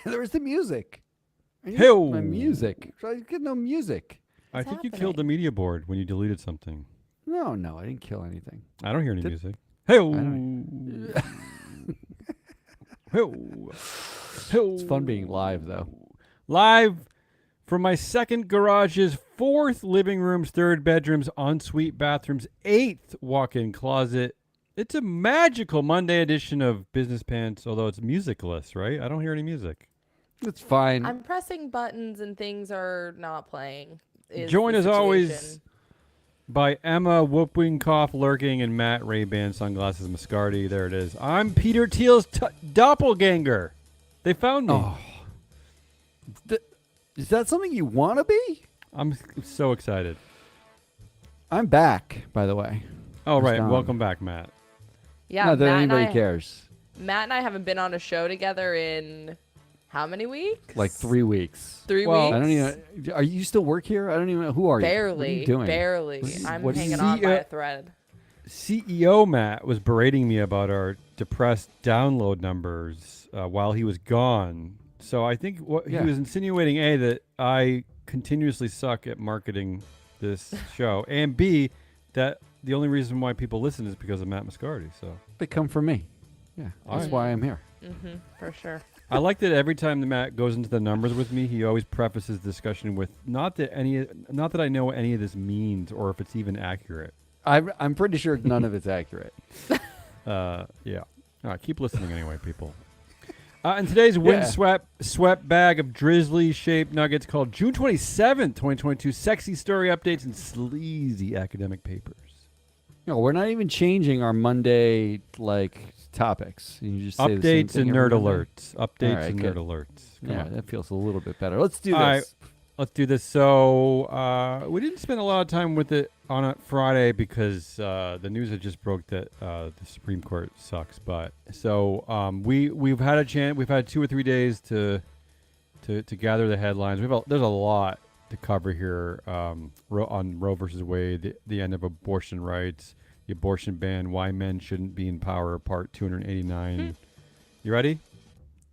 There was the music. I need Hey, my music. So I get no music. I think you killed the media board when you deleted something. No, I didn't kill anything. I don't hear any music. Hey, It's fun being live, though. Live from my second garage's fourth living rooms, third bedrooms, ensuite bathrooms, eighth walk-in closet. It's a magical Monday edition of Business Pants, although it's musicless, right? I don't hear any music. It's fine. I'm pressing buttons and things are not playing. Joined as always by Emma Whooping Cough Lurking and Matt Ray-Ban Sunglasses Mascardi. There it is. I'm Peter Thiel's doppelganger. They found me. Oh. Is that something you want to be? I'm so excited. I'm back, by the way. Oh, right. Welcome back, Matt. Yeah, Not that Matt anybody and I, cares. Matt and I haven't been on a show together in how many weeks? Like 3 weeks. 3 Well, weeks? I don't even. Are you still work here? I don't even know. Who are you? Barely. What are you doing? Barely. I'm hanging on by a thread. CEO Matt was berating me about our depressed download numbers while he was gone. So I think he was insinuating, A, that I continuously suck at marketing this show, and B, that the only reason why people listen is because of Matt Mascardi. So They come from me. Yeah, that's why I'm here. Mm-hmm, for sure. I like that every time that Matt goes into the numbers with me, he always prefaces the discussion with not that I know what any of this means or if it's even accurate. I'm pretty sure none of it's accurate. Yeah. All right, keep listening anyway, people. And today's windswept bag of drizzly-shaped nuggets called June 27th, 2022, sexy story updates and sleazy academic papers. No, we're not even changing our Monday topics. You just say the same Updates thing and every nerd Monday? alerts. Updates right, and good. nerd alerts. Come Yeah, on. that feels a little bit better. Let's do this. All right, let's do this. So we didn't spend a lot of time with it on a Friday because the news had just broke that the Supreme Court sucks. But so we've had a chance. We've had 2 or 3 days to gather the headlines. There's a lot to cover here on Roe versus Wade, the end of abortion rights, the abortion ban, why men shouldn't be in power, part 289. You ready?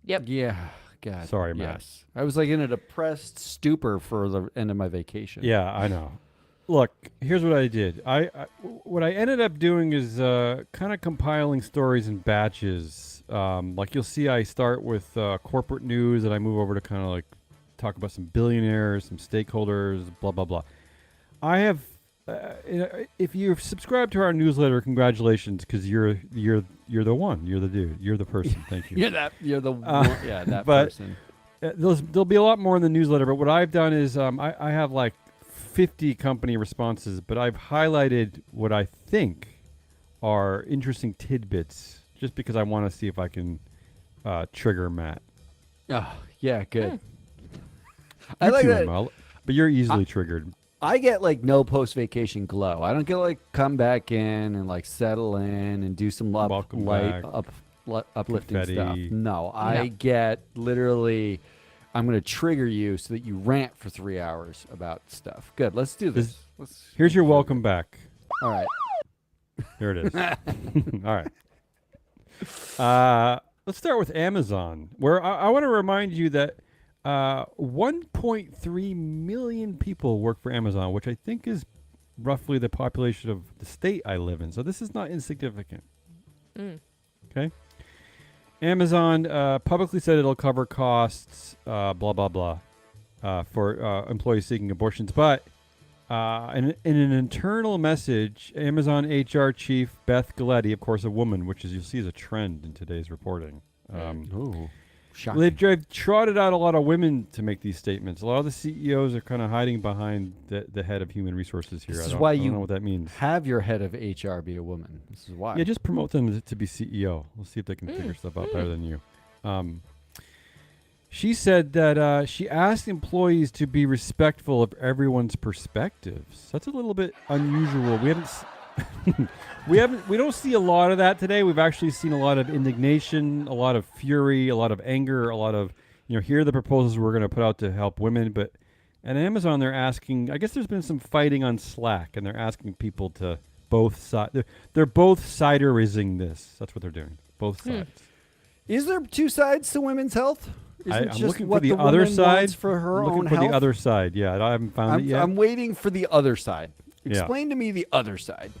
Yep. Yeah. God. Sorry, Matt. Yes. I was in a depressed stupor for the end of my vacation. Yeah, I know. Look, here's what I did. What I ended up doing is kind of compiling stories in batches. Like you'll see, I start with corporate news, and I move over to kind of talk about some billionaires, some stakeholders, blah blah blah. I have, if you've subscribed to our newsletter, congratulations, because you're the one, you're the dude, you're the person. Thank you. You're the one, that but, person. There'll be a lot more in the newsletter, but what I've done is I have 50 company responses, but I've highlighted what I think are interesting tidbits just because I want to see if I can trigger Matt. Oh, yeah, good. I You like too, that. Emma, but you're easily triggered. I get no post-vacation glow. I don't get come back in and settle in and do some Welcome light back. uplifting Confetti. stuff. No, I get literally. I'm going to trigger you so that you rant for 3 hours about stuff. Good. Let's do this. Here's your welcome back. All right. There it is. All right. Let's start with Amazon, where I want to remind you that 1.3 million people work for Amazon, which I think is roughly the population of the state I live in. So this is not insignificant. Okay. Amazon publicly said it'll cover costs, blah, blah, blah, for employees seeking abortions. But in an internal message, Amazon HR chief Beth Galetti, of course a woman, which you'll see is a trend in today's reporting. Ooh, shocking. They've trotted out a lot of women to make these statements. A lot of the CEOs are kind of hiding behind the head of human resources here. This I is why don't you know what that means. have your head of HR be a woman. This is why. Yeah, just promote them to be CEO. We'll see if they can figure stuff out better than you. She said that she asked employees to be respectful of everyone's perspectives. That's a little bit unusual. We don't see a lot of that today. We've actually seen a lot of indignation, a lot of fury, a lot of anger, a lot of here are the proposals we're going to put out to help women. But at Amazon, they're asking. I guess there's been some fighting on Slack, and they're asking people to both side. They're both siderizing this. That's what they're doing. Both sides. Is there two sides to women's health? Isn't I'm just looking for what the the other woman side. wants for her I'm looking own for health? the other side. Yeah, I haven't found it yet. I'm waiting for the other side. Yeah. Explain to me the other side.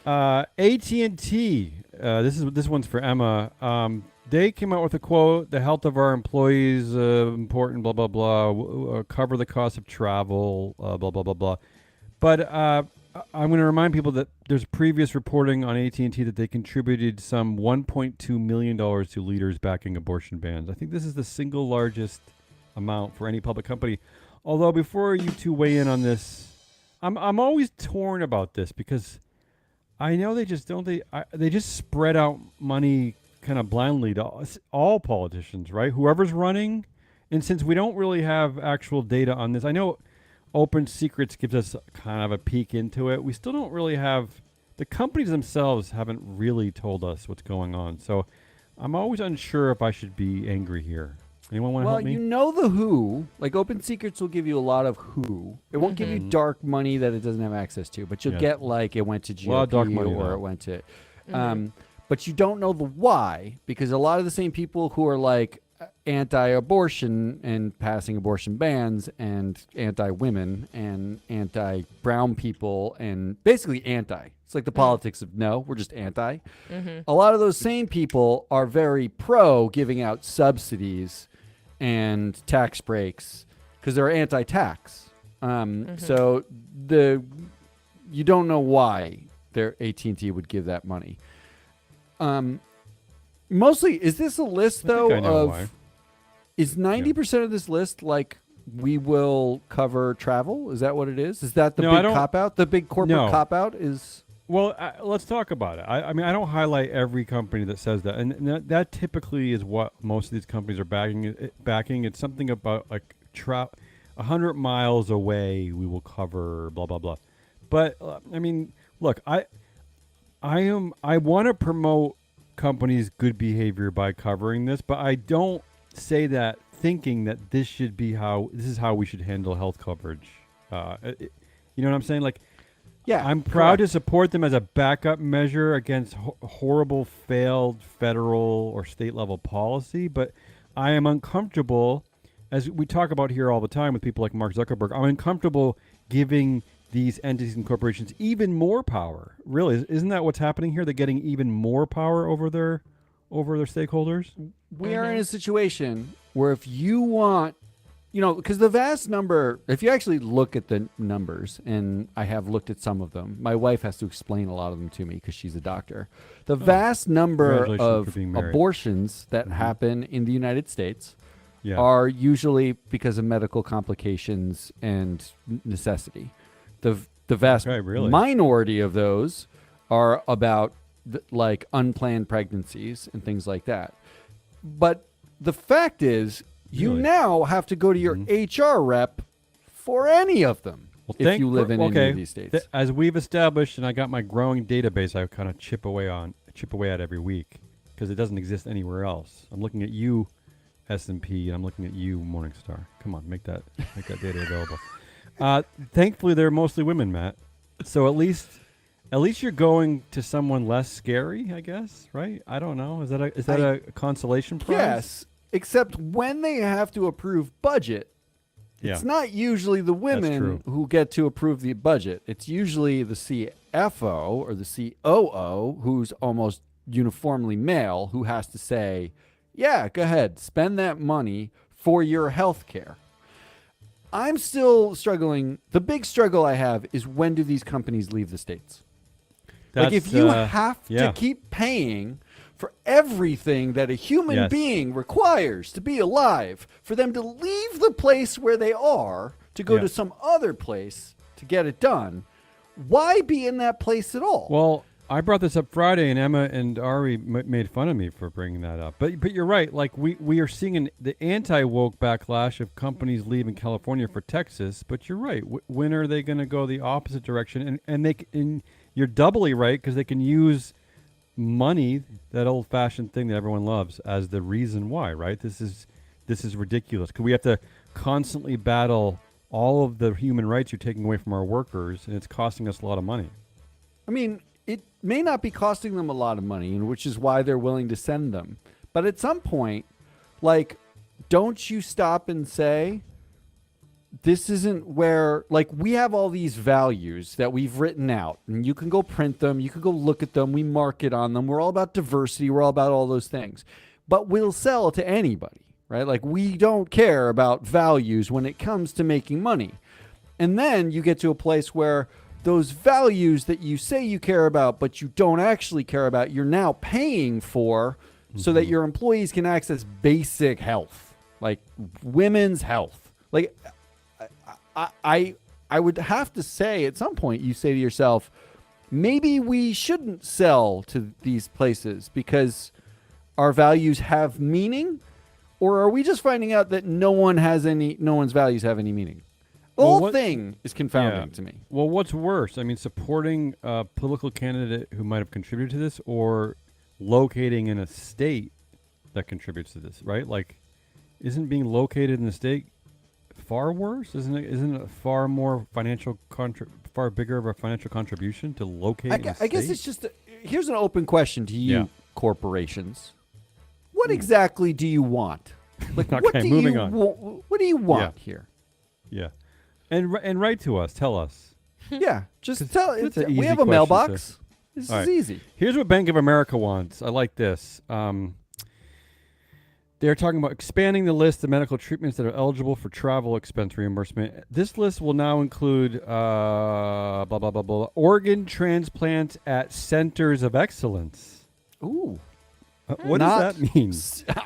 AT&T. This one's for Emma. They came out with a quote: "The health of our employees important. Blah blah blah. Cover the cost of travel. Blah blah blah blah." But I'm going to remind people that there's previous reporting on AT&T that they contributed some $1.2 million to leaders backing abortion bans. I think this is the single largest amount for any public company. Although before you two weigh in on this, I'm always torn about this because I know they just spread out money kind of blindly to all politicians, right? Whoever's running. And since we don't really have actual data on this, I know Open Secrets gives us kind of a peek into it. We still don't really have, the companies themselves haven't really told us what's going on. So I'm always unsure if I should be angry here. Anyone want to help me? Well, you know the who. Like Open Secrets will give you a lot of who. It won't give you dark money that it doesn't have access to, but you'll get like it went to GOP A lot of dark money, or though. it went to. But you don't know the why because a lot of the same people who are like anti-abortion and passing abortion bans and anti-women and anti-brown people and basically anti. It's like the politics of no, we're just anti. A lot of those same people are very pro giving out subsidies and tax breaks because they're anti-tax. So you don't know why their AT&T would give that money. Mostly, is this a list though I know of? why. Is 90% of this list like we will cover travel? Is that what it is? Is that the No, I big don't- cop out? The big corporate No. cop out is. Well, let's talk about it. I mean, I don't highlight every company that says that, and that typically is what most of these companies are backing. It's something about like 100 miles away we will cover blah blah blah. But I mean, look, I want to promote companies' good behavior by covering this, but I don't say that thinking that this is how we should handle health coverage. You know what I'm saying? Like. Yeah, I'm proud to correct. support them as a backup measure against horrible failed federal or state level policy, but I am uncomfortable, as we talk about here all the time with people like Mark Zuckerberg, I'm uncomfortable giving these entities and corporations even more power. Really, isn't that what's happening here? They're getting even more power over their stakeholders? We are in a situation where if you want, because the vast number, if you actually look at the numbers, and I have looked at some of them, my wife has to explain a lot of them to me because she's a doctor. The vast number Congratulations of for being married. abortions that happen in the United States Yeah. are usually because of medical complications and necessity. The vast Okay, really? minority of those are about like unplanned pregnancies and things like that. But the fact is, you Really? now have to go to your HR rep for any of them if you live in any of these states. As we've established, and I got my growing database, I kind of chip away at every week because it doesn't exist anywhere else. I'm looking at you, S&P, and I'm looking at you, Morningstar. Come on, make that data available. Thankfully, they're mostly women, Matt. So at least you're going to someone less scary, I guess, right? I don't know. Is that a consolation prize? Yes, except when they have to approve budget, Yeah. it's not usually the women true. who get to approve the budget. It's usually the CFO or the COO, who's almost uniformly male, who has to say, yeah, go ahead, spend that money for your health care. I'm still struggling. The big struggle I have is when do these companies leave the states? Like if you have to keep paying for everything that a human being requires to be alive, for them to leave the place where they are to go to some other place to get it done, why be in that place at all? Well, I brought this up Friday, and Emma and Ari made fun of me for bringing that up. But you're right. Like we are seeing the anti-woke backlash of companies leaving California for Texas. But you're right. When are they going to go the opposite direction? And you're doubly right because they can use money, that old-fashioned thing that everyone loves, as the reason why. Right? This is ridiculous. Because we have to constantly battle all of the human rights you're taking away from our workers, and it's costing us a lot of money. I mean, it may not be costing them a lot of money, and which is why they're willing to send them. But at some point, like, don't you stop and say, this isn't where, like, we have all these values that we've written out, and you can go print them, you can go look at them, we market on them, we're all about diversity, we're all about all those things, but we'll sell to anybody, right? Like, we don't care about values when it comes to making money. And then you get to a place where those values that you say you care about but you don't actually care about, you're now paying for so that your employees can access basic health, like women's health. Like, I would have to say at some point you say to yourself, maybe we shouldn't sell to these places because our values have meaning, or are we just finding out that no one's values have any meaning? The whole thing is confounding to me. Well, what's worse? I mean, supporting a political candidate who might have contributed to this, or locating in a state that contributes to this, right? Like, isn't being located in a state far worse? Isn't it far more far bigger of a financial contribution to locate in a state? I guess it's just here's an open question to you, corporations. What exactly do you want? Like, okay, moving on. What do you want here? Yeah. And write to us. Tell us. Yeah, just tell. It's an We easy have a question mailbox. This All is right. easy. Here's what Bank of America wants. I like this. They're talking about expanding the list of medical treatments that are eligible for travel expense reimbursement. This list will now include blah, blah, blah, blah, organ transplants at centers of excellence. Ooh. What does that mean?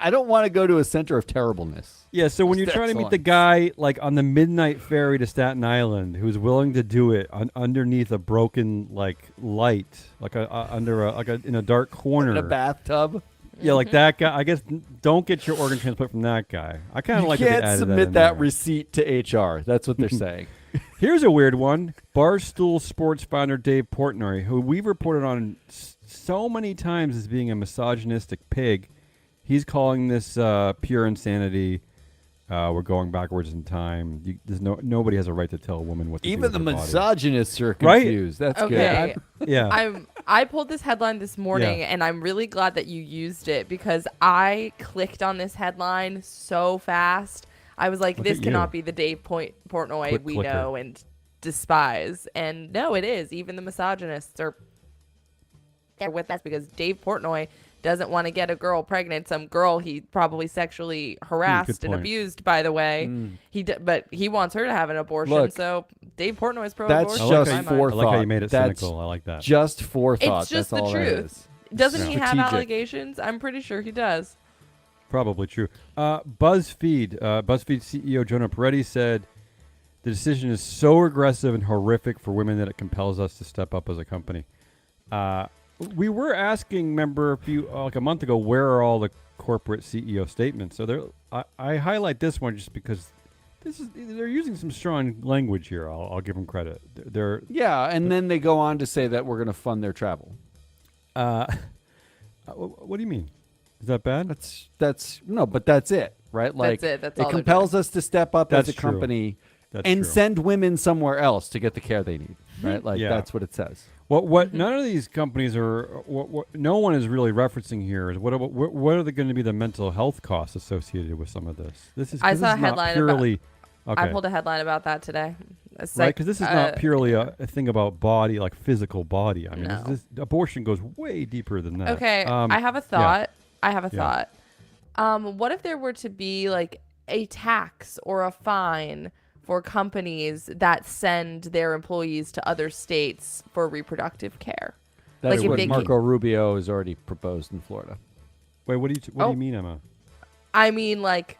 I don't want to go to a center of terribleness. Yeah, so when you're trying to meet the guy like on the midnight ferry to Staten Island who's willing to do it underneath a broken like light, like in a dark corner, In a bathtub. Yeah, like that guy. I guess don't get your organ transplant from that guy. I kind of like that they can't added submit in that there. receipt to HR. That's what they're saying. Here's a weird one. Barstool Sports founder Dave Portnoy, who we've reported on so many times as being a misogynistic pig, he's calling this pure insanity. We're going backwards in time. Nobody has a right to tell a woman what to do Even with the her body. misogynists are Right? confused. That's Okay. good. Yeah. I pulled this headline this morning, and I'm really glad that you used it because I clicked on this headline so fast. I was like, Look this at cannot you. be the Dave Portnoy Quick we clicker. know and despise. And no, it is. Even the misogynists are there with us because Dave Portnoy doesn't want to get a girl pregnant. Some girl he probably sexually harassed and point. abused, by the way. But he wants her to have an abortion. Look, so Dave Portnoy's that's pro-abortion. just in my mind. forethought. I like how you made it That's cynical. I like that. Just forethought. It's just That's the all that truth. is. Doesn't he have Strategic. allegations? I'm pretty sure he does. Probably true. BuzzFeed CEO Jonah Peretti said the decision is so regressive and horrific for women that it compels us to step up as a company. We were asking, remember, a month ago, where are all the corporate CEO statements? So I highlight this one just because they're using some strong language here. I'll give them credit. Yeah, and then they go on to say that we're going to fund their travel. What do you mean? Is that bad? But that's it, right? Like, it. That's all it they're compels us to step up That's as a true. company That's and true. send women somewhere else to get the care they need, right? Like, Yeah. that's what it says. What none of these companies are. What no one is really referencing here is what are going to be the mental health costs associated with some of this? This is I 'cause saw this a is not headline purely. I Okay. pulled a headline about that today. Right, because this is not purely a thing about body, like physical body. I mean, No. this abortion goes way deeper than that. Okay, I have a yeah. thought. I have a Yeah. thought. What if there were to be like a tax or a fine for companies that send their employees to other states for reproductive care? That's Like, if what they Marco Rubio has already proposed in Florida. Wait, what do you mean, Emma? I mean, like,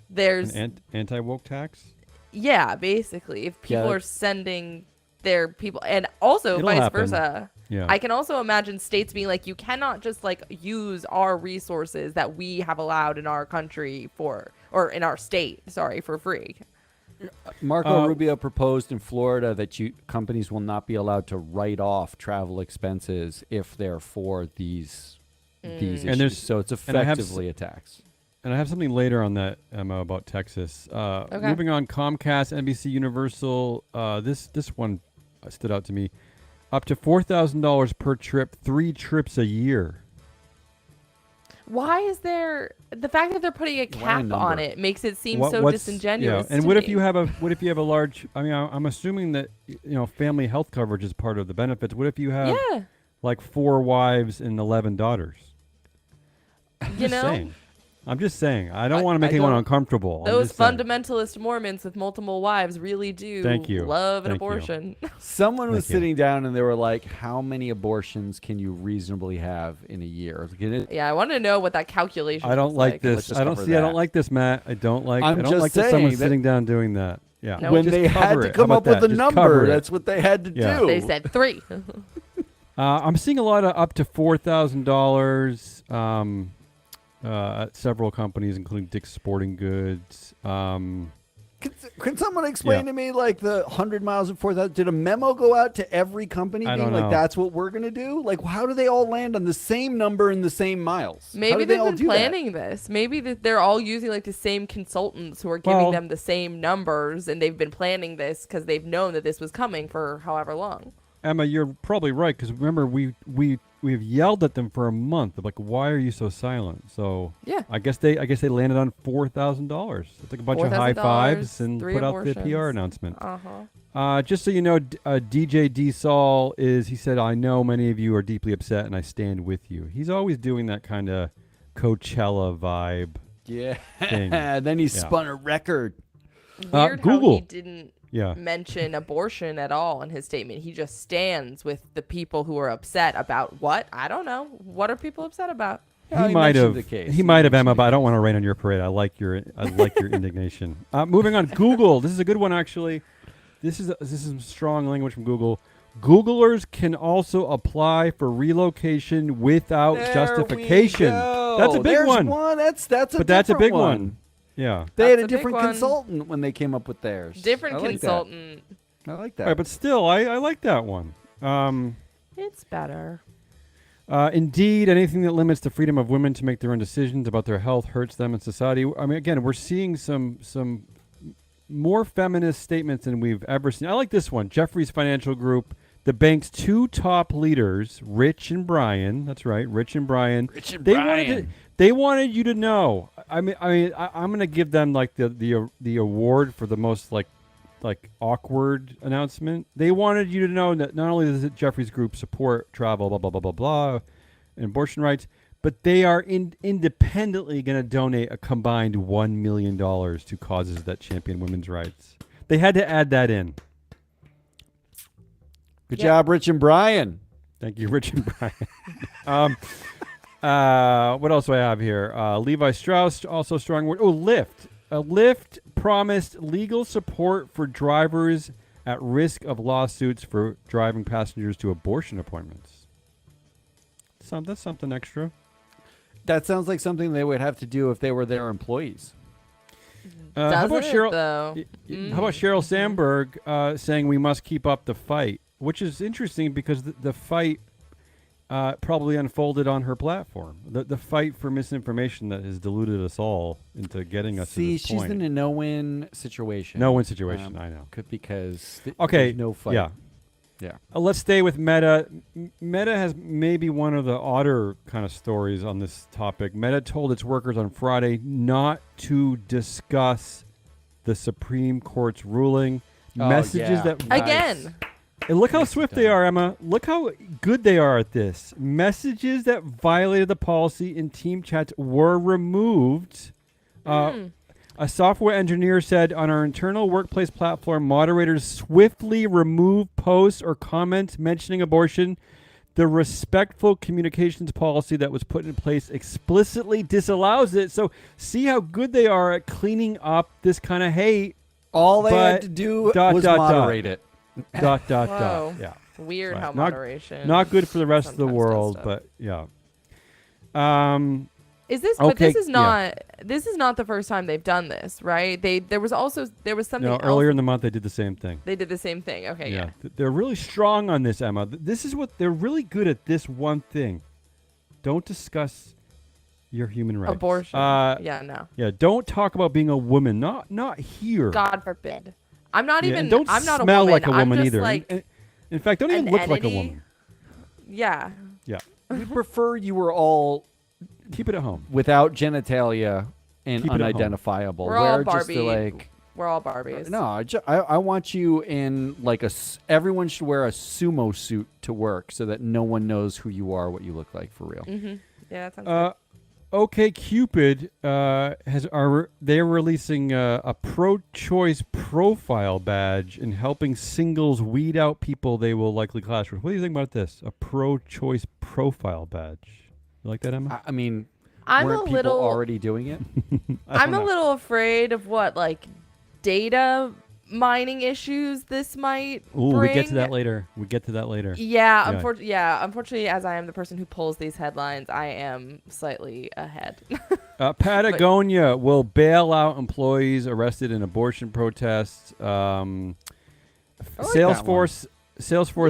there's An anti-woke tax? yeah, basically, if people Yeah. are sending their people, and also It'll vice happen. versa. Yeah. I can also imagine states being like, you cannot just like use our resources that we have allowed in our country or in our state, for free. Marco Rubio proposed in Florida that companies will not be allowed to write off travel expenses if they're for these issues. And there's- So it's and I have effectively a tax. And I have something later on that, Emma, about Texas. Okay. Moving on, Comcast, NBC Universal. This one stood out to me. Up to $4,000 per trip, 3 trips a year. Why is there the fact that they're putting a cap number? on it makes it seem so What's- disingenuous? Yeah. And to what if me. you have a large? I mean, I'm assuming that family health coverage is part of the benefits. What if you have Yeah, like 4 wives and 11 daughters? you know, Saying. I'm just saying. I don't I- want to make I anyone don't- uncomfortable. I'm those just saying. fundamentalist Mormons with multiple wives really do Thank you. love an Thank you. abortion. Someone was Thank you. sitting down and they were like, "How many abortions can you reasonably have in a year?" Yeah, I want to know what that calculation. I don't was like Let's this. just I don't cover see. I don't that. like this, Matt. I don't like. I'm I don't just like that someone's saying that- sitting down doing that. Yeah. No, when Just they had cover to it. come How up about with a that? Just cover number, it. that's what they had to Yeah. do. They said 3. I'm seeing a lot of up to $4,000 at several companies, including Dick's Sporting Goods. Can someone explain Yeah. to me, like, the 100 miles and 4,000? Did a memo go out to every company I being don't like, know. that's what we're going to do? Like, how do they all land on the same number and the same miles? How Maybe do they they've all been do that? planning this. Maybe that they're all using like the same consultants who are giving Well- them the same numbers, and they've been planning this because they've known that this was coming for however long. Emma, you're probably right because remember we've yelled at them for a month. Like, why are you so silent? So Yeah. I guess they landed on $4,000. It's like a bunch of high fives and $4,000, put out the 3 PR announcement. Uh-huh. Just so you know, DJ D Saul he said, I know many of you are deeply upset and I stand with you. He's always doing that kind of Coachella vibe. Yeah. Thing. Then he spun a record. Weird how Google. he didn't Yeah. mention abortion at all in his statement. He just stands with the people who are upset about what? I don't know. What are people upset about? Yeah, He might mentioned have. the case. He might have, Emma, but I don't want to rain on your parade. I like your indignation. Moving on, Google. This is a good one, actually. This is some strong language from Google. Googlers can also apply for relocation without There justification. we go. That's a big There's one. That's a But that's a different big one. Yeah. They had That's a a big different one. consultant when they came up with theirs. Different I like consultant. That. I like that. All right, but still, I like that one. It's better. Indeed, anything that limits the freedom of women to make their own decisions about their health hurts them in society. I mean, again, we're seeing some more feminist statements than we've ever seen. I like this one. Jefferies Financial Group, the bank's 2 top leaders, Rich and Brian. That's right, Rich and Brian. Rich and They wanted you to know. I'm going to give them like the award for the most like awkward announcement. They wanted you to know that not only does Jefferies Group support travel, blah blah blah blah blah, and abortion rights, but they are independently going to donate a combined $1 million to causes that champion women's rights. They had to add that in. Good job, Rich and Brian. Thank you, Rich and Brian. What else do I have here? Levi Strauss, also strong word. Oh, Lyft. Lyft promised legal support for drivers at risk of lawsuits for driving passengers to abortion appointments. That's something extra. That sounds like something they would have to do if they were their employees. How about Doesn't it, Sheryl? though? How about Sheryl Sandberg saying we must keep up the fight, which is interesting because the fight probably unfolded on her platform. The fight for misinformation that has deluded us all into getting us to this she's point. in a no-win situation. No-win situation, I know. Because Okay, there's no fight. yeah. Yeah. Let's stay with Meta. Meta has maybe one of the odder kind of stories on this topic. Meta told its workers on Friday not to discuss the Supreme Court's ruling. Oh, Messages yeah. that Nice. Again. And look how swift they are, Emma. Look how good they are at this. Messages that violated the policy in team chats were removed. A software engineer said on our internal workplace platform, moderators swiftly remove posts or comments mentioning abortion. The respectful communications policy that was put in place explicitly disallows it. So see how good they are at cleaning up this kind of hate. All they But had to do dot, was dot, dot. moderate it. Dot, dot, Whoa. dot. Yeah. Weird Right. how Not- moderation. Not good for the rest of the sometimes world, does but yeah. Is this? But Okay, this is not. This is not the first time they've done this, right? There was something No, else. earlier in the month they did the same thing. They did the same thing. Okay, yeah. They're really strong on this, Emma. This is what they're really good at. This one thing: don't discuss your human rights. Abortion. Yeah, no. Yeah, don't talk about being a woman. Not here. God forbid. I'm not Yeah, even. and don't I'm not smell a woman. like a woman I'm just either. Like, in fact, don't even an look like a entity. woman. Yeah. Yeah. We'd prefer you were all Keep it at home. without genitalia and Keep it at home. unidentifiable. We're all Wear just Barbie. the, like. We're all Barbies. No, I want you in like everyone should wear a sumo suit to work so that no one knows who you are, what you look like for real. Mm-hmm. Yeah, that sounds good. OK Cupid they're releasing a pro-choice profile badge and helping singles weed out people they will likely clash with. What do you think about this? A pro-choice profile badge. You like that, Emma? I mean, I'm weren't a people little already doing it? I'm a little afraid of what data mining issues this might Ooh, bring. we get to that later. Yeah, Yeah. Unfortunately, as I am the person who pulls these headlines, I am slightly ahead. Patagonia will bail out employees arrested in abortion protests. Salesforce,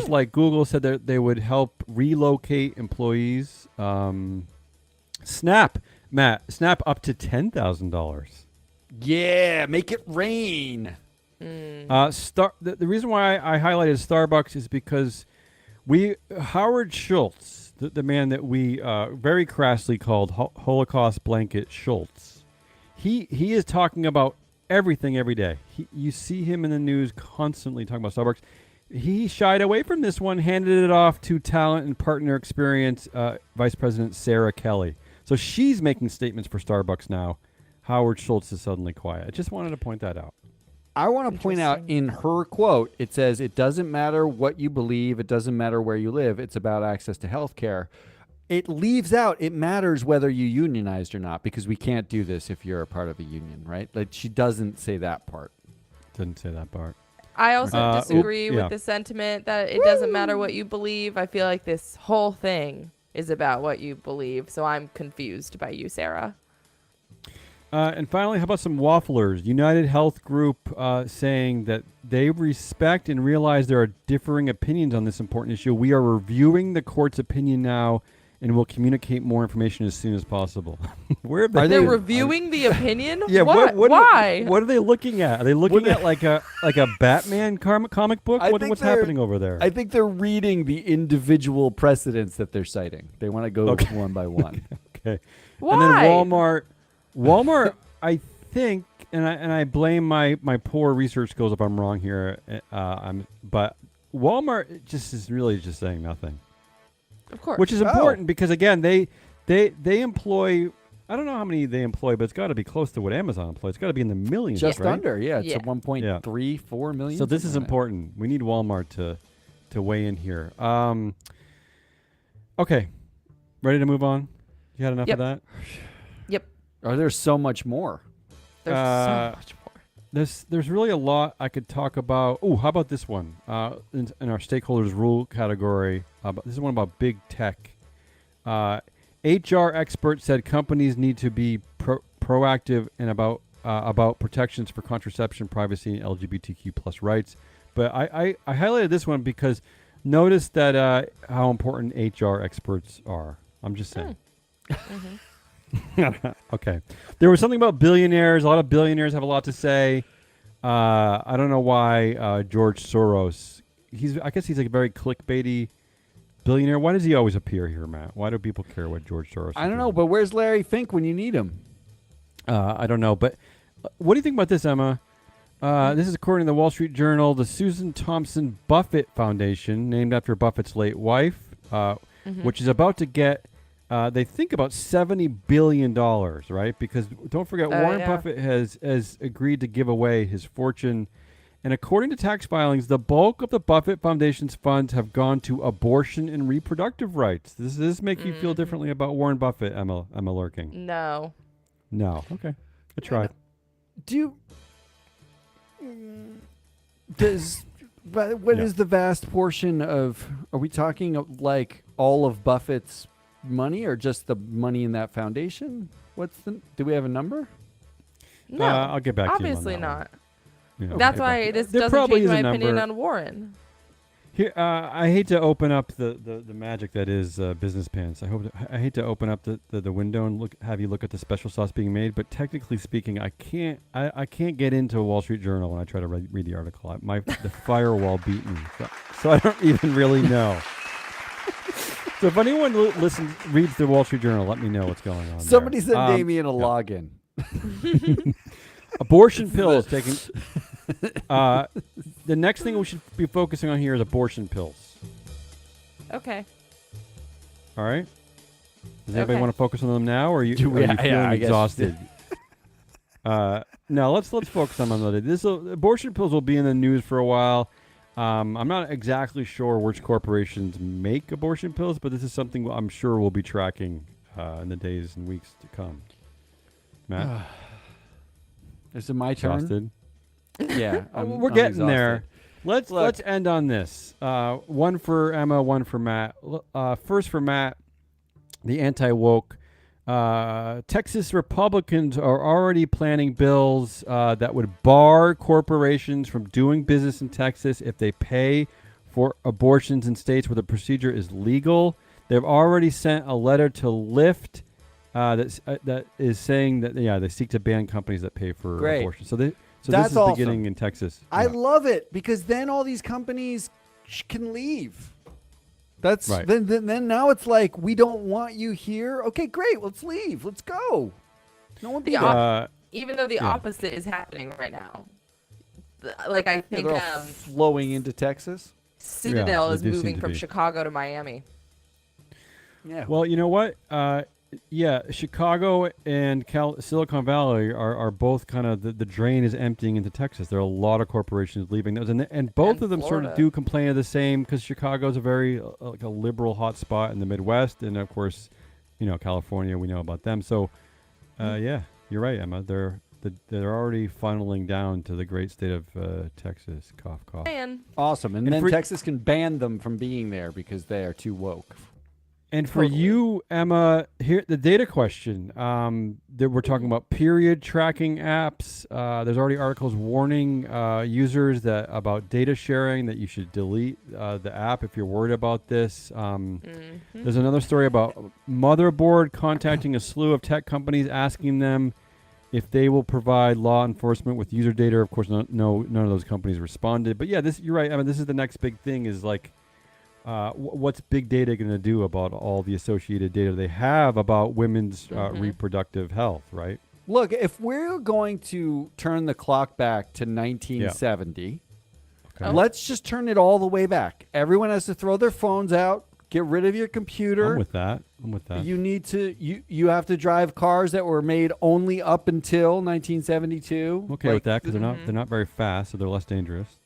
like Google, said that they would help relocate employees. Snap up to $10,000. Yeah, make it rain. The reason why I highlighted Starbucks is because Howard Schultz, the man that we very crassly called Holocaust Blanket Schultz, he is talking about everything every day. You see him in the news constantly talking about Starbucks. He shied away from this one, handed it off to talent and partner experience Vice President Sarah Kelly. So she's making statements for Starbucks now. Howard Schultz is suddenly quiet. I just wanted to point that out. I want to point out in her quote, it says, it doesn't matter what you believe. It doesn't matter where you live. It's about access to health care. It leaves out, it matters whether you unionized or not, because we can't do this if you're a part of a union, right? Like, she doesn't say that part. Didn't say that part. I also disagree with yeah. the sentiment that it doesn't matter what you believe. I feel like this whole thing is about what you believe, so I'm confused by you, Sarah. And finally, how about some wafflers? United Health Group saying that they respect and realize there are differing opinions on this important issue. We are reviewing the court's opinion now and will communicate more information as soon as possible. Where Are they reviewing the opinion? Yeah. What? Why? What are they looking at? Are they looking at like a Batman comic book? What's happening over there? I think they're reading the individual precedents that they're citing. They want to go one by one. Okay. Why? And then Walmart, I think, and I blame my poor research skills if I'm wrong here. But Walmart just is really just saying nothing. Of course. Which is important because again, they employ. I don't know how many they employ, but it's got to be close to what Amazon employs. It's got to be in the millions. Just right? under, yeah. It's Yeah. at 1.34 million. So this is something like that. important. We need Walmart to weigh in here. Okay, ready to move on? You had enough of that? Yep. Oh, there's so much more. There's so much more. There's really a lot I could talk about. Oh, how about this one? In our stakeholders rule category, this is one about big tech. HR experts said companies need to be proactive and about protections for contraception, privacy, and LGBTQ plus rights. But I highlighted this one because notice that how important HR experts are. I'm just saying. Okay. There was something about billionaires. A lot of billionaires have a lot to say. I don't know why George Soros. I guess he's a very clickbaity billionaire. Why does he always appear here, Matt? Why do people care what George Soros? I don't know, but where's Larry Fink when you need him? I don't know, but what do you think about this, Emma? This is according to the Wall Street Journal. The Susan Thompson Buffett Foundation, named after Buffett's late wife, which is about to get. They think about $70 billion, right? Because don't forget, Warren Buffett has agreed to give away his fortune. And according to tax filings, the bulk of the Buffett Foundation's funds have gone to abortion and reproductive rights. Does this make you feel differently about Warren Buffett, Emma Lurking? No. No. Okay. I tried. What is the vast portion of, are we talking like all of Buffett's money or just the money in that foundation? Do we have a number? No. I'll get back obviously to you on that not. one. Yeah, That's okay, why this there doesn't probably change is my a opinion number. on Warren. Here, I hate to open up the magic that is Business Pants. I hate to open up the window and have you look at the special sauce being made, but technically speaking, I can't get into a Wall Street Journal when I try to read the article. The firewall beat me, so I don't even really know. So if anyone reads the Wall Street Journal, let me know what's going on. Somebody there. send Damien a login. Abortion pills taking. The next thing we should be focusing on here is abortion pills. Okay. All right. Does anybody want to focus on them now, or are you feeling I guess. exhausted? No, let's focus on them another day. Abortion pills will be in the news for a while. I'm not exactly sure which corporations make abortion pills, but this is something I'm sure we'll be tracking in the days and weeks to come. Matt? Is it my turn? Exhausted? Yeah. We're I'm getting exhausted. there. Let's end on this. One for Emma, one for Matt. First for Matt, the anti-woke. Texas Republicans are already planning bills that would bar corporations from doing business in Texas if they pay for abortions in states where the procedure is legal. They've already sent a letter to Lyft that is saying that they seek to ban companies that pay for abortion. So this is awesome. beginning in Texas. I love it because then all these companies can leave. That's right. Then now it's like, we don't want you here. Okay, great. Let's leave. Let's go. No one be even though the opposite is happening right now. Like I think they're all flowing into Texas. Citadel is moving from Chicago to Miami. Yeah. Well, you know what? Chicago and Silicon Valley are both kind of the drain is emptying into Texas. There are a lot of corporations leaving those, and both of them Florida. sort of do complain of the same because Chicago is a very like a liberal hotspot in the Midwest, and of course, California. We know about them. So, you're right, Emma. They're already funneling down to the great state of Texas. Cough, cough. Awesome, and then Texas can ban them from being there because they are too woke. And for you, Emma, here the data question. That we're talking about period tracking apps. There's already articles warning users about data sharing, that you should delete the app if you're worried about this. There's another story about Motherboard contacting a slew of tech companies, asking them if they will provide law enforcement with user data. Of course, none of those companies responded. But yeah, you're right. I mean, this is the next big thing. Is like. What's big data going to do about all the associated data they have about women's reproductive health, right? Look, if we're going to turn the clock back to 1970, let's just turn it all the way back. Everyone has to throw their phones out, get rid of your computer. I'm with that. You need to you have to drive cars that were made only up until 1972. Okay, with that, because they're not very fast, so they're less dangerous.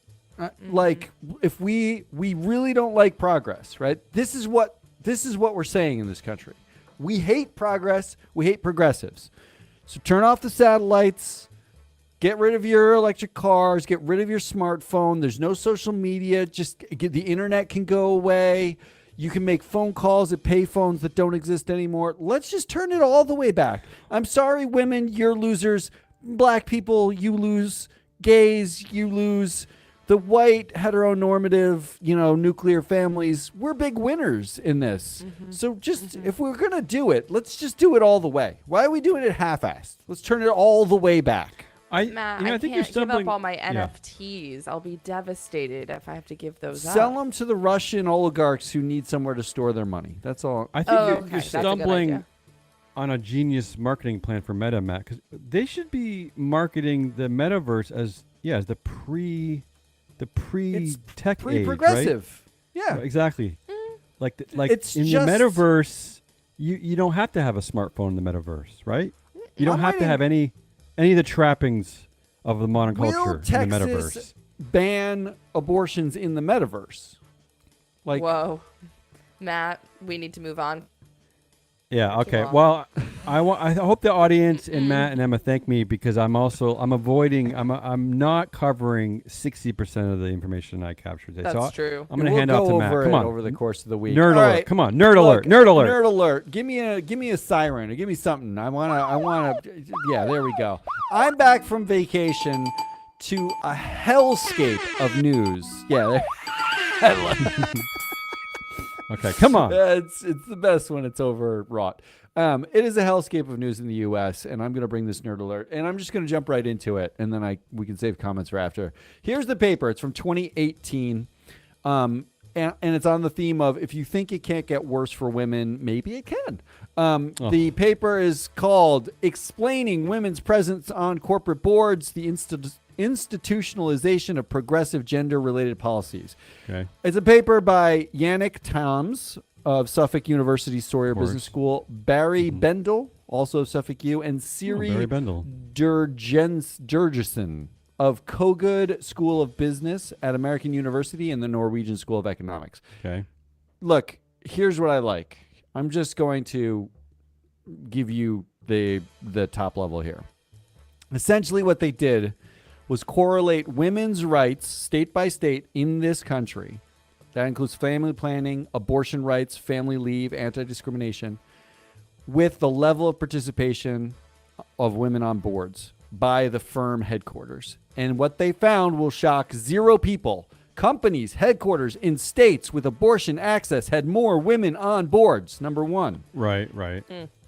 Like, if we really don't like progress, right? This is what we're saying in this country. We hate progress. We hate progressives. So turn off the satellites. Get rid of your electric cars. Get rid of your smartphone. There's no social media. Just the internet can go away. You can make phone calls at payphones that don't exist anymore. Let's just turn it all the way back. I'm sorry, women, you're losers. Black people, you lose. Gays, you lose. The white, heteronormative, nuclear families, we're big winners in this. So if we're going to do it, let's just do it all the way. Why are we doing it half-assed? Let's turn it all the way back. Matt, I think can't you're give up all my NFTs. I'll be devastated if I have to give those up. Sell them to the Russian oligarchs who need somewhere to store their money. That's all. I think you're stumbling on a genius marketing plan for Meta, Matt, because they should be marketing the metaverse as the pre-tech pre-progressive, age, right? Yeah, exactly. Like it's in the metaverse, you don't have to have a smartphone in the metaverse, right? You don't have to have any of the trappings of the modern culture in the metaverse. Ban abortions in the metaverse. Like, whoa, Matt, we need to move on. Yeah. Okay. Well, I hope the audience and Matt and Emma thank me, because I'm not covering 60% of the information I captured today. That's true. I'm going to hand off to Matt. Come on. Over the course of the week. Nerd alert. Come on. Nerd alert. Nerd alert. Nerd alert. Give me a siren or give me something. I want to. Yeah. There we go. I'm back from vacation to a hellscape of news. Yeah. Okay, come on. It's the best when it's overwrought. It is a hellscape of news in the U.S., and I'm going to bring this nerd alert, and I'm just going to jump right into it, and then we can save comments for after. Here's the paper. It's from 2018. and it's on the theme of if you think it can't get worse for women, maybe it can. The paper is called Explaining Women's Presence on Corporate Boards, the Institutionalization of Progressive Gender-Related Policies. Okay. It's a paper by Yannick Toms of Suffolk University Sawyer Business School, Barry Bendel, also of Suffolk U, and Siri Barry Bendel. Durgeson of Kogood School of Business at American University and the Norwegian School of Economics. Okay. Look, here's what I like. I'm just going to give you the top level here. Essentially what they did was correlate women's rights state by state in this country. That includes family planning, abortion rights, family leave, anti-discrimination, with the level of participation of women on boards by the firm headquarters. And what they found will shock zero people. Companies' headquarters in states with abortion access had more women on boards, number one. Right.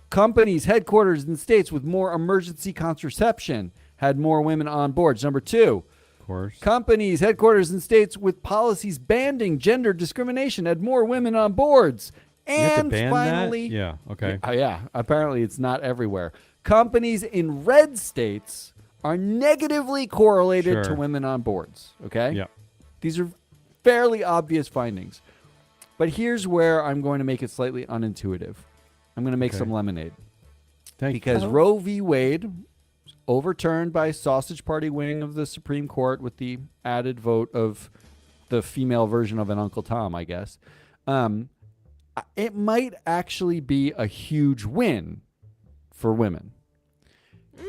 Companies' headquarters in states with more emergency contraception had more women on boards, number two. Of course. Companies' headquarters in states with policies banning gender discrimination had more women on boards. You have to And ban finally, that? Yeah. Okay. yeah, apparently it's not everywhere. Companies in red states are negatively correlated to Sure. women on boards. Okay? Yeah. These are fairly obvious findings. But here's where I'm going to make it slightly unintuitive. I'm going to make Okay. some lemonade. Thank Because you. Roe v. Wade, overturned by Sausage Party wing of the Supreme Court with the added vote of the female version of an Uncle Tom, I guess, it might actually be a huge win for women.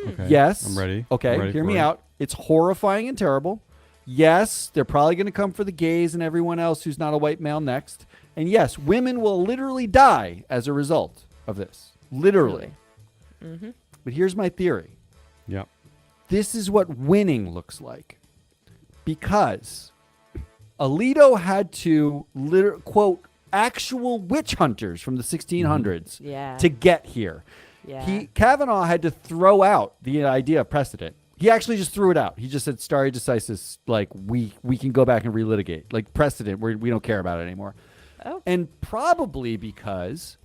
Okay. Yes. I'm ready. Okay, I'm ready hear for me it. out. It's horrifying and terrible. Yes, they're probably going to come for the gays and everyone else who's not a white male next. And yes, women will literally die as a result of this. Literally. Mm-hmm. But here's my theory. Yeah. This is what winning looks like. Because Alito had to, quote, actual witch hunters from the 1600s Yeah. to get here. Yeah. Kavanaugh had to throw out the idea of precedent. He actually just threw it out. He just said stare decisis, like we can go back and relitigate. Like precedent, we don't care about it anymore. Oh. And probably because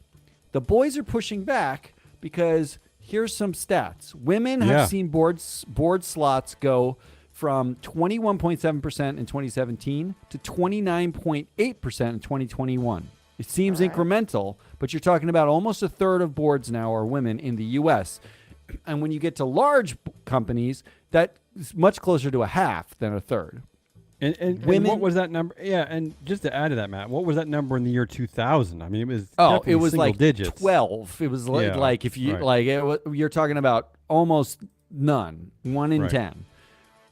the boys are pushing back because here's some stats. Women Yeah. have seen board slots go from 21.7% in 2017 to 29.8% in 2021. It seems All right. incremental, but you're talking about almost a third of boards now are women in the U.S. And when you get to large companies, that's much closer to a half than a third. And Women- what was that number? Yeah, and just to add to that, Matt, what was that number in the year 2000? I mean, it was Oh, definitely it was single like digits. 12. It was Yeah, like if you right. you're talking about almost none, 1 in Right. 10.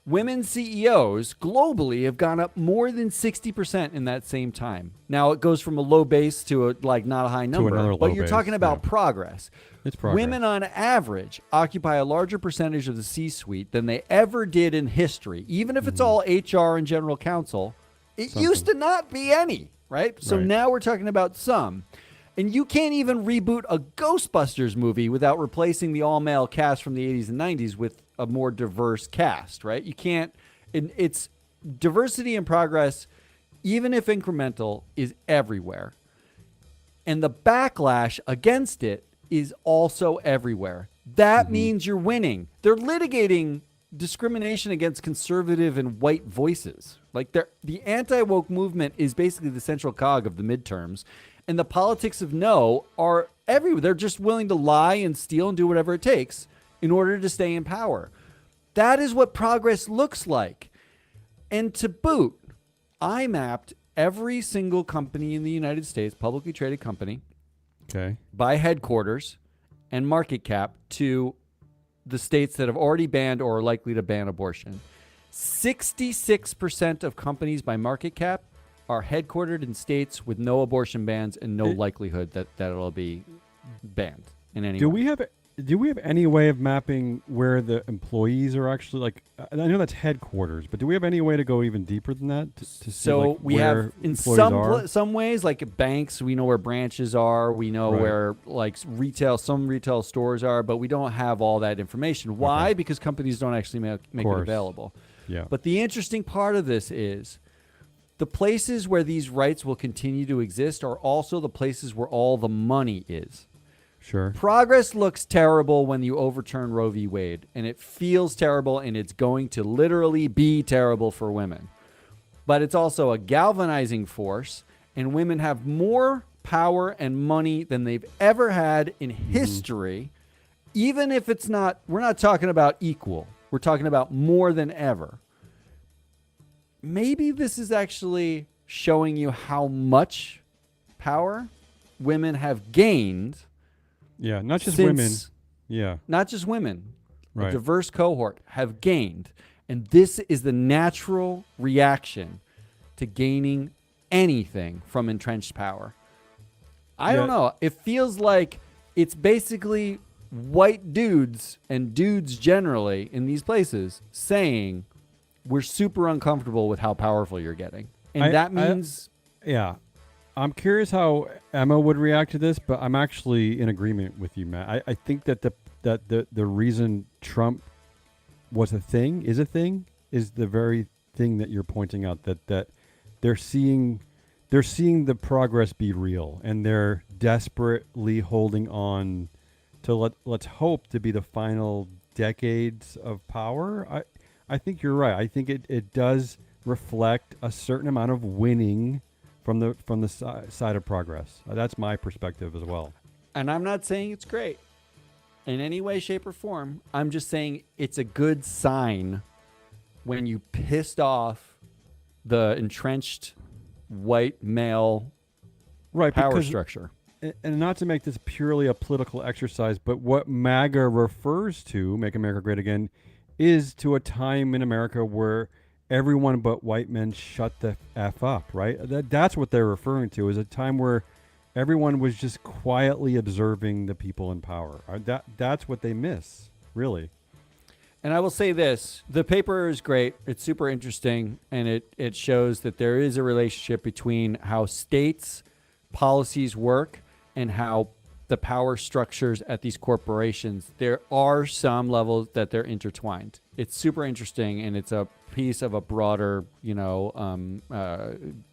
Women CEOs globally have gone up more than 60% in that same time. Now it goes from a low base to a not a high number, another but low you're base, talking about yeah. progress. It's progress. Women on average occupy a larger percentage of the C-suite than they ever did in history, even if it's all HR and general counsel. It used to not be any, right? So Right. now we're talking about some. And you can't even reboot a Ghostbusters movie without replacing the all-male cast from the 80s and 90s with a more diverse cast, right? You can't. It's diversity and progress, even if incremental, is everywhere. And the backlash against it is also everywhere. That means you're winning. They're litigating discrimination against conservative and white voices. Like the anti-woke movement is basically the central cog of the midterms. And the politics of no are everywhere. They're just willing to lie and steal and do whatever it takes in order to stay in power. That is what progress looks like. And to boot, I mapped every single company in the United States, publicly traded company, Okay. by headquarters and market cap to the states that have already banned or are likely to ban abortion. 66% of companies by market cap are headquartered in states with no abortion bans and no likelihood that it'll be banned in any way. Do we have any way of mapping where the employees are actually like? I know that's headquarters, but do we have any way to go even deeper than that to see So like, we where have in employees some are? some ways, like banks, we know where branches are. We know Right. where like some retail stores are, but we don't have all that information. Why? Okay. Because companies don't actually make it Course. available. Yeah. But the interesting part of this is the places where these rights will continue to exist are also the places where all the money is. Sure. Progress looks terrible when you overturn Roe v. Wade, and it feels terrible, and it's going to literally be terrible for women. But it's also a galvanizing force, and women have more power and money than they've ever had in history, even if it's not, we're not talking about equal. We're talking about more than ever. Maybe this is actually showing you how much power women have gained. Yeah, not just since- women. Yeah. Not just women. A Right. diverse cohort have gained. And this is the natural reaction to gaining anything from entrenched power. I don't know. It feels like it's basically white dudes and dudes generally in these places saying we're super uncomfortable with how powerful you're getting. And that means... Yeah. I'm curious how Emma would react to this, but I'm actually in agreement with you, Matt. I think that the reason Trump is a thing, is the very thing that you're pointing out, that they're seeing the progress be real, and they're desperately holding on to let's hope to be the final decades of power. I think you're right. I think it does reflect a certain amount of winning from the side of progress. That's my perspective as well. And I'm not saying it's great in any way, shape, or form. I'm just saying it's a good sign when you pissed off the entrenched white male power structure. And not to make this purely a political exercise, but what MAGA refers to, Make America Great Again, is to a time in America where everyone but white men shut the F up, right? That's what they're referring to, is a time where everyone was just quietly observing the people in power. That's what they miss, really. And I will say this, the paper is great. It's super interesting, and it shows that there is a relationship between how states' policies work and how the power structures at these corporations, there are some levels that they're intertwined. It's super interesting, and it's a piece of a broader,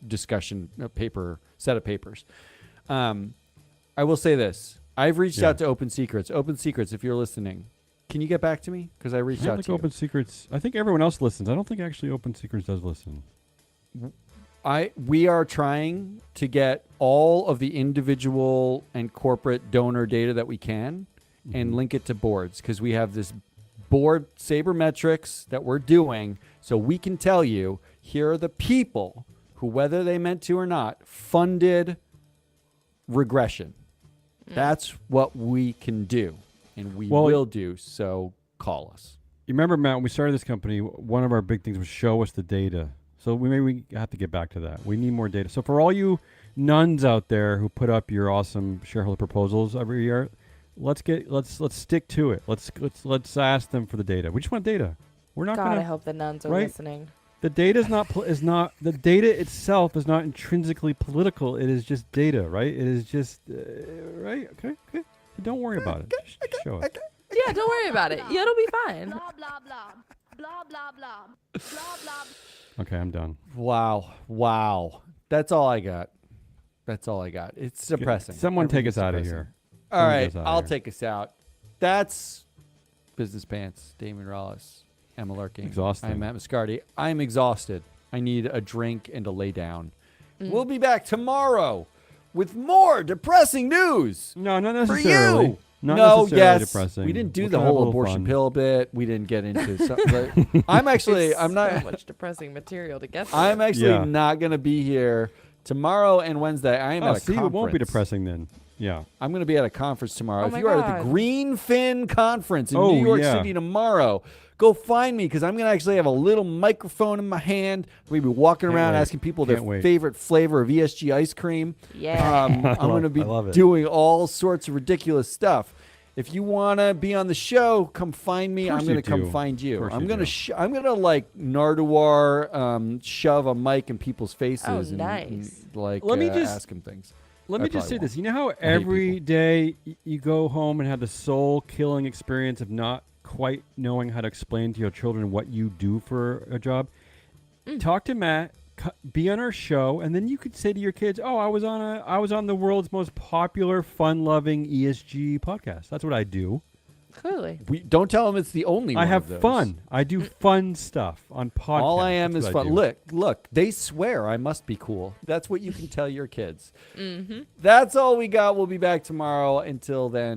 discussion set of papers. I will say this. I've reached out to Open Secrets. Open Secrets, if you're listening, can you get back to me? Because I reached out to Open Secrets. I think everyone else listens. I don't think actually Open Secrets does listen. We are trying to get all of the individual and corporate donor data that we can and link it to boards, because we have this board sabermetrics that we're doing, so we can tell you here are the people who, whether they meant to or not, funded regression. That's what we can do, and we will do. So call us. You remember, Matt, when we started this company, one of our big things was show us the data. So we have to get back to that. We need more data. So for all you nuns out there who put up your awesome shareholder proposals every year, let's stick to it. Let's ask them for the data. We just want data. We're not going to. I hope the nuns are listening. The data is not the data itself is not intrinsically political. It is just data, right? It is just right. Okay. So don't worry about it. Just show it. Yeah, don't worry about it. It'll be fine. Blah blah blah. Blah blah blah. Blah blah. Okay, I'm done. Wow. That's all I got. It's depressing. Someone take us Everything's out of depressing. here. All right, I'll take us out. That's Business Pants, Damon Rollis, Emma Lurking. Exhausting. I'm Matt Mascardi. I'm exhausted. I need a drink and to lay down. We'll be back tomorrow with more depressing news. No, not for necessarily. you. Not No, necessarily yes. depressing. We didn't do We'll the try to have a whole little abortion fun. pill bit. We didn't get into something. I'm So much depressing material to get through. I'm actually not going to be here tomorrow and Wednesday. I am at a conference. It won't be depressing then. Yeah. I'm going to be at a conference tomorrow. Oh If my you are at God. the Greenfin Conference in New York City tomorrow, go find me, because I'm going to actually have a little microphone in my hand. We'll be walking around asking people their favorite flavor of ESG ice cream. Yeah. I'm going to be doing all sorts of ridiculous stuff. If you want to be on the show, come find me. I'm going to come find you. I'm going to I'm going to like Nardwuar shove a mic in people's faces and like Let me just ask them things. Let me just say this. You know how every day you go home and have the soul-killing experience of not quite knowing how to explain to your children what you do for a job? Talk to Matt, be on our show, and then you could say to your kids, "Oh, I was on the world's most popular, fun-loving ESG podcast." That's what I do. Clearly. We don't tell them it's the only one I of have those. fun. I do fun stuff on podcasts. All I am That's is what I fun. do. Look, they swear I must be cool. That's what you can tell your kids. Mm-hmm. That's all we got. We'll be back tomorrow. Until then.